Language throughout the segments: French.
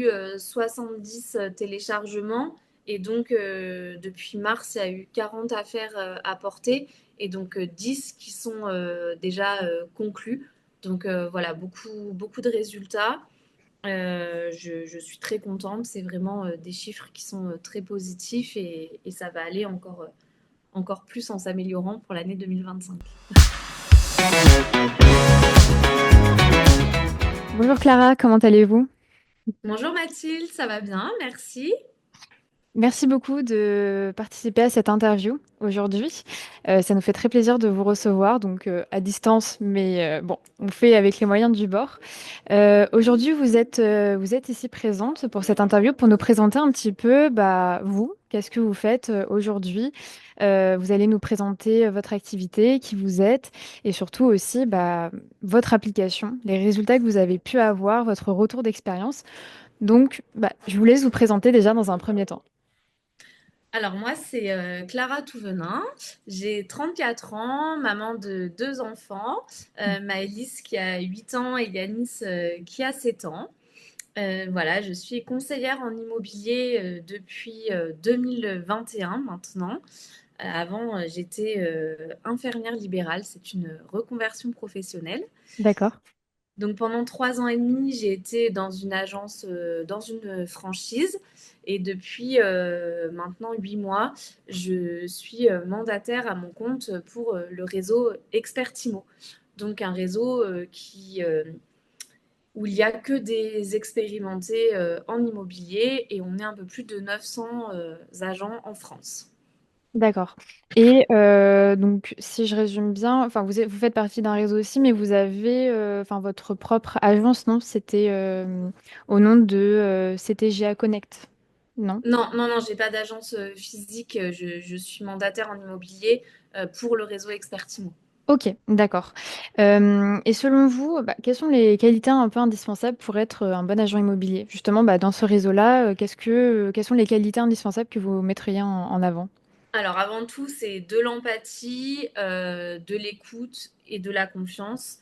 eu 70 téléchargements. Et donc, depuis mars, il y a eu 40 affaires à porter et donc 10 qui sont déjà conclus. Donc voilà, beaucoup, beaucoup de résultats. Je suis très contente. C'est vraiment des chiffres qui sont très positifs et ça va aller encore plus en s'améliorant pour l'année 2025. Bonjour Clara, comment allez-vous? Bonjour Mathilde, ça va bien, merci. Merci beaucoup de participer à cette interview aujourd'hui. Ça nous fait très plaisir de vous recevoir, donc à distance, mais bon, on fait avec les moyens du bord. Aujourd'hui, vous êtes ici présente pour cette interview pour nous présenter un petit peu, bah, vous, qu'est-ce que vous faites aujourd'hui? Vous allez nous présenter votre activité, qui vous êtes, et surtout aussi bah, votre application, les résultats que vous avez pu avoir, votre retour d'expérience. Donc, bah, je vous laisse vous présenter déjà dans un premier temps. Alors moi, c'est Clara Touvenin. J'ai 34 ans, maman de deux enfants, Maëlys qui a 8 ans et Yanis qui a 7 ans. Voilà, je suis conseillère en immobilier depuis 2021 maintenant. Avant, j'étais infirmière libérale. C'est une reconversion professionnelle. D'accord. Donc pendant 3 ans et demi, j'ai été dans une agence, dans une franchise. Et depuis maintenant 8 mois, je suis mandataire à mon compte pour le réseau Expertimo. Donc un réseau où il n'y a que des expérimentés en immobilier et on est un peu plus de 900 agents en France. D'accord. Et donc, si je résume bien, enfin, vous faites partie d'un réseau aussi, mais vous avez, enfin, votre propre agence, non? C'était au nom de CTGA Connect, non? Non, non, non, j'ai pas d'agence physique. Je suis mandataire en immobilier pour le réseau Expertimo. Ok, d'accord. Et selon vous, bah, quelles sont les qualités un peu indispensables pour être un bon agent immobilier? Justement, bah, dans ce réseau-là, quelles sont les qualités indispensables que vous mettriez en avant? Alors avant tout, c'est de l'empathie, de l'écoute et de la confiance.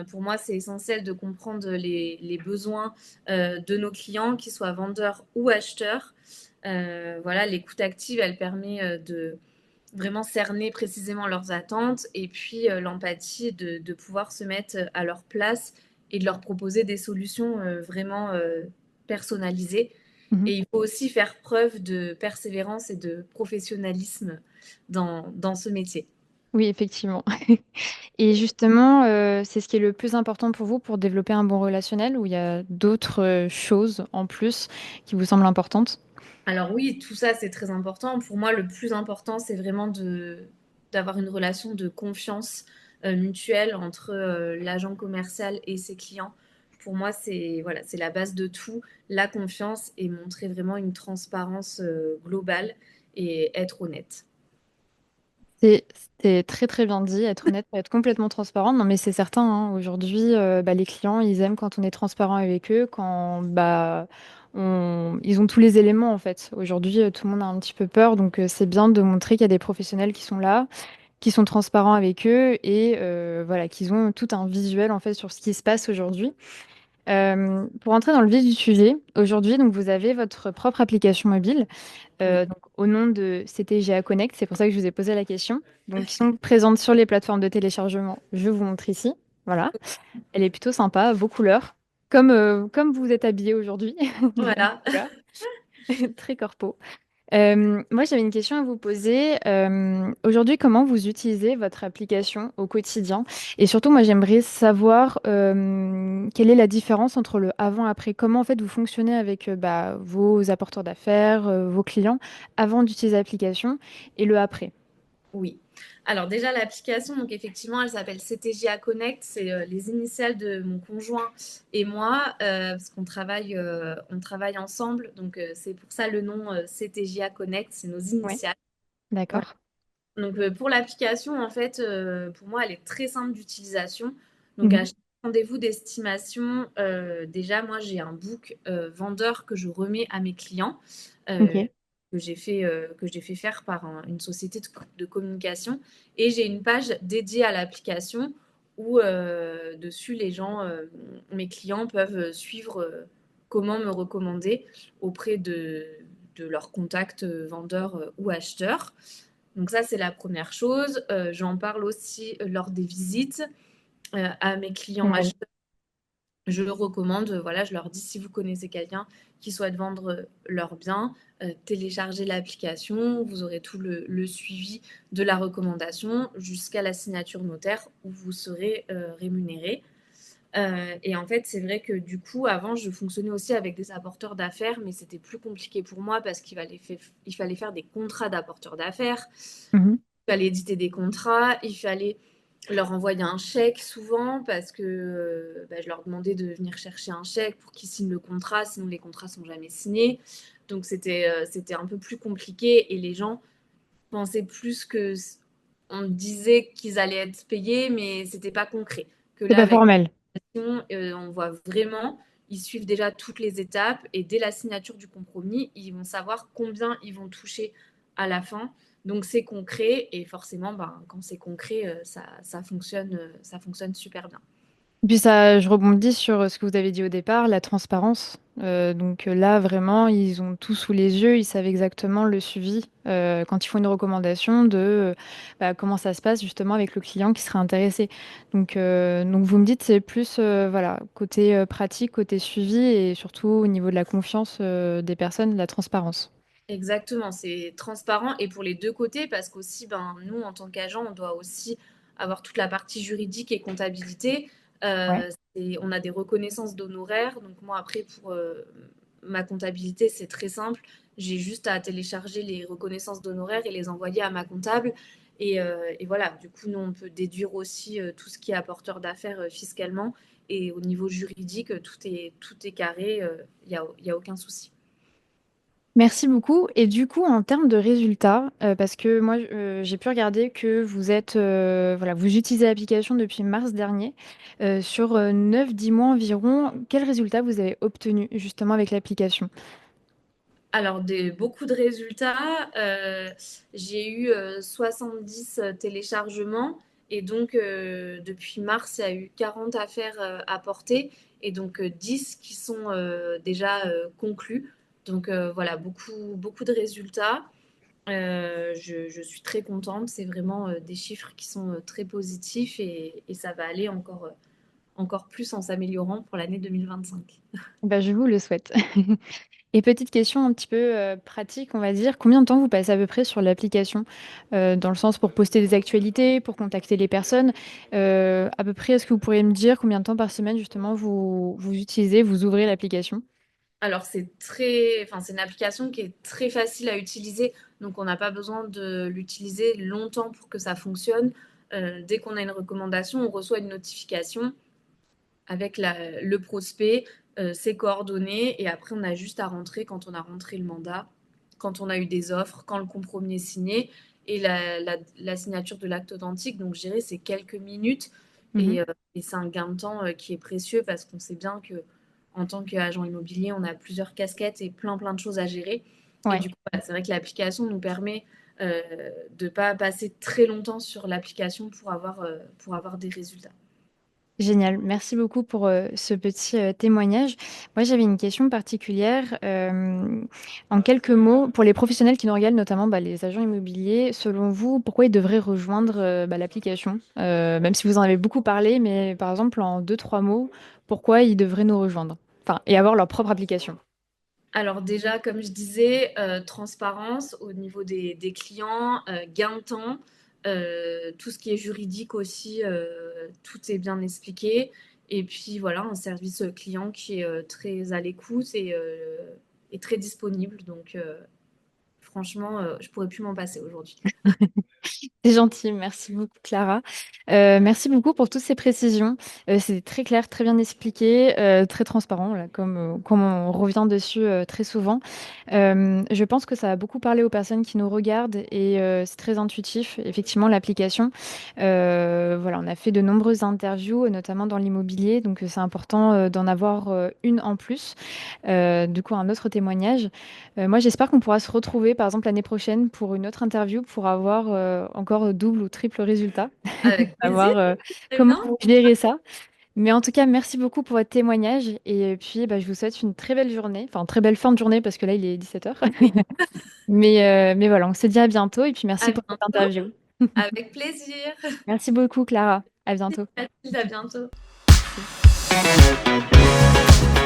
Pour moi, c'est essentiel de comprendre les besoins de nos clients, qu'ils soient vendeurs ou acheteurs. Voilà, l'écoute active, elle permet de vraiment cerner précisément leurs attentes et puis l'empathie de pouvoir se mettre à leur place et de leur proposer des solutions vraiment personnalisées. Mhm. Et il faut aussi faire preuve de persévérance et de professionnalisme dans ce métier. Oui, effectivement. Et justement, c'est ce qui est le plus important pour vous pour développer un bon relationnel ou il y a d'autres choses en plus qui vous semblent importantes? Alors oui, tout ça, c'est très important. Pour moi, le plus important, c'est vraiment d'avoir une relation de confiance mutuelle entre l'agent commercial et ses clients. Pour moi, c'est voilà, c'est la base de tout, la confiance et montrer vraiment une transparence globale et être honnête. C'est c'est très très bien dit, être honnête, être complètement transparent. Non mais c'est certain, hein, aujourd'hui, bah, les clients, ils aiment quand on est transparent avec eux, quand bah, ils ont tous les éléments en fait. Aujourd'hui, tout le monde a un petit peu peur, donc c'est bien de montrer qu'il y a des professionnels qui sont là, qui sont transparents avec eux et voilà, qu'ils ont tout un visuel en fait sur ce qui se passe aujourd'hui. Pour entrer dans le vif du sujet, aujourd'hui, donc vous avez votre propre application mobile, Oui. donc au nom de CTGA Connect, c'est pour ça que je vous ai posé la question. Donc, qui sont présentes sur les plateformes de téléchargement. Je vous montre ici. Voilà, elle est plutôt sympa, beaux couleurs, comme vous êtes habillé aujourd'hui. Donc Voilà. voilà, très corpo. Moi, j'avais une question à vous poser. Aujourd'hui, comment vous utilisez votre application au quotidien? Et surtout, moi, j'aimerais savoir quelle est la différence entre le avant-après. Comment, en fait, vous fonctionnez avec bah, vos apporteurs d'affaires, vos clients, avant d'utiliser l'application et le après. Oui. Alors déjà l'application, donc effectivement, elle s'appelle CTJA Connect. C'est les initiales de mon conjoint et moi, parce on travaille ensemble. Donc c'est pour ça le nom CTJA Connect, c'est nos Oui, initiales. Voilà. d'accord. Donc pour l'application, en fait, pour moi, elle est très simple d'utilisation. Donc à Mhm. chaque rendez-vous d'estimation, déjà, moi, j'ai un book vendeur que je remets à mes clients. euh, Ok. que j'ai fait faire par une société de communication. Et j'ai une page dédiée à l'application où dessus les gens, mes clients peuvent suivre. comment me recommander auprès de leurs contacts vendeurs ou acheteurs. Donc ça, c'est la première chose. J'en parle aussi lors des visites à mes clients Génial. acheteurs. Je le recommande, voilà, je leur dis si vous connaissez quelqu'un qui souhaite vendre leurs biens, téléchargez l'application, vous aurez tout le suivi de la recommandation jusqu'à la signature notaire où vous serez rémunéré. Et en fait, c'est vrai que du coup, avant, je fonctionnais aussi avec des apporteurs d'affaires, mais c'était plus compliqué pour moi parce il fallait faire des contrats d'apporteurs d'affaires, Mhm. il fallait éditer des contrats, il fallait leur envoyer un chèque souvent parce que bah, je leur demandais de venir chercher un chèque pour qu'ils signent le contrat, sinon les contrats sont jamais signés. Donc c'était un peu plus compliqué et les gens pensaient plus que on disait qu'ils allaient être payés, mais c'était pas concret. Que C'est là, pas avec formel. on voit vraiment, ils suivent déjà toutes les étapes et dès la signature du compromis, ils vont savoir combien ils vont toucher à la fin. Donc c'est concret et forcément, ben, quand c'est concret, ça fonctionne super bien. Puis ça, je rebondis sur ce que vous avez dit au départ, la transparence. Là, vraiment, ils ont tout sous les yeux, ils savent exactement le suivi quand ils font une recommandation de comment ça se passe justement avec le client qui serait intéressé. Donc vous me dites c'est plus voilà côté pratique, côté suivi et surtout au niveau de la confiance des personnes, la transparence. Exactement, c'est transparent et pour les deux côtés parce qu'aussi, ben, nous, en tant qu'agent, on doit aussi avoir toute la partie juridique et comptabilité. Ouais. On a des reconnaissances d'honoraires. Donc moi, après, pour ma comptabilité, c'est très simple. J'ai juste à télécharger les reconnaissances d'honoraires et les envoyer à ma comptable. Et voilà, du coup, nous, on peut déduire aussi tout ce qui est apporteur d'affaires fiscalement. Et au niveau juridique, tout est carré, il y a aucun souci. Merci beaucoup. Et du coup, en termes de résultats, parce que moi, j'ai pu regarder que vous êtes, voilà, vous utilisez l'application depuis mars dernier. Sur 9-10 mois environ, quels résultats vous avez obtenus justement avec l'application? Alors, beaucoup de résultats. J'ai eu 10 téléchargements et donc depuis mars, il y a eu 40 affaires apportées et donc 10 qui sont déjà conclues. Donc voilà, beaucoup de résultats. Je suis très contente. C'est vraiment des chiffres qui sont très positifs et ça va aller encore plus en s'améliorant pour l'année 2025. Bah, je vous le souhaite. Et petite question un petit peu pratique, on va dire, combien de temps vous passez à peu près sur l'application, dans le sens pour poster des actualités, pour contacter les personnes, à peu près, est-ce que vous pourriez me dire combien de temps par semaine justement vous utilisez, vous ouvrez l'application? Alors enfin, c'est une application qui est très facile à utiliser, donc on n'a pas besoin de l'utiliser longtemps pour que ça fonctionne. Dès qu'on a une recommandation, on reçoit une notification avec le prospect, ses coordonnées, et après on a juste à rentrer quand on a rentré le mandat, quand on a eu des offres, quand le compromis est signé, et la signature de l'acte authentique. Donc je dirais c'est quelques minutes, Mhm. et, euh, et c'est un gain de temps qui est précieux parce qu'on sait bien que en tant qu'agent immobilier, on a plusieurs casquettes et plein de choses à gérer. Et Ouais. du coup, voilà, c'est vrai que l'application nous permet euh, de ne pas passer très longtemps sur l'application pour avoir des résultats. Génial, merci beaucoup pour ce petit témoignage. Moi, j'avais une question particulière. En quelques mots, pour les professionnels qui nous regardent, notamment les agents immobiliers, selon vous, pourquoi ils devraient rejoindre l'application? Même si vous en avez beaucoup parlé, mais par exemple, en deux, trois mots, pourquoi ils devraient nous rejoindre? Enfin, et avoir leur propre application. Alors déjà, comme je disais, transparence au niveau des clients, gain de temps, tout ce qui est juridique aussi, tout est bien expliqué. Et puis voilà, un service client qui est très à l'écoute et très disponible. Donc franchement, je pourrais plus m'en passer aujourd'hui. C'est gentil, merci beaucoup Clara. Merci beaucoup pour toutes ces précisions. C'est très clair, très bien expliqué, très transparent, là, comme on revient dessus très souvent. Je pense que ça va beaucoup parler aux personnes qui nous regardent et c'est très intuitif, effectivement, l'application. Voilà, on a fait de nombreuses interviews, notamment dans l'immobilier, donc c'est important d'en avoir une en plus. Du coup, un autre témoignage. Moi, j'espère qu'on pourra se retrouver, par exemple, l'année prochaine pour une autre interview pour avoir encore double ou triple résultat, Avec plaisir, savoir très comment bien. vous gérez ça. Mais en tout cas, merci beaucoup pour votre témoignage. Et puis, bah, je vous souhaite une très belle journée. Enfin, très belle fin de journée parce que là, il est 17 heures. Oui, Mais voilà, on se dit à bientôt. Et puis, merci à pour cette bientôt, interview. avec plaisir. Merci beaucoup, Clara. À bientôt. Mathilde, à bientôt. Merci.